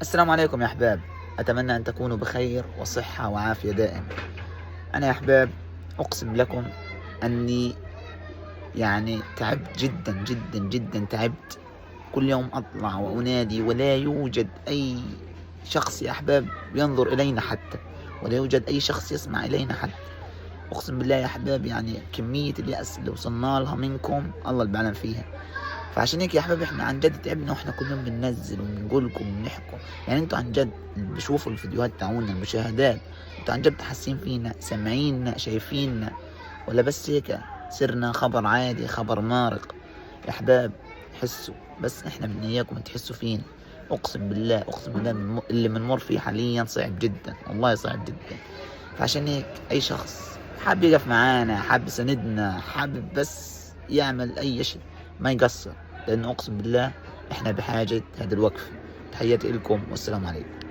السلام عليكم يا أحباب. أتمنى أن تكونوا بخير وصحة وعافية دائم. أنا يا أحباب أقسم لكم أني تعبت جدا جدا جدا، تعبت. كل يوم أطلع وأنادي ولا يوجد أي شخص يا أحباب ينظر إلينا حتى، ولا يوجد أي شخص يسمع إلينا حتى. أقسم بالله يا أحباب كمية اليأس اللي وصلنا لها منكم الله البعلم فيها. فعشان هيك يا احبابي احنا عن جد تعبنا، واحنا كل يوم بننزل وبنقول لكم وبنحكوا. انتوا عن جد اللي بشوفوا الفيديوهات تاعونا المشاهدات، انتوا عن جد حاسين فينا، سامعيننا، شايفيننا، ولا بس هيك صرنا خبر عادي، خبر مارق؟ يا احباب حسوا، بس احنا بدنا اياكم تحسوا فينا. اقسم بالله اقسم بالله اللي بنمر فيه حاليا صعب جدا، والله صعب جدا. فعشان هيك اي شخص حاب يقف معانا، حاب يساندنا، حابب بس يعمل اي شيء، ما يقصر، لأنه أقسم بالله إحنا بحاجة هذا الوقف. تحياتي لكم والسلام عليكم.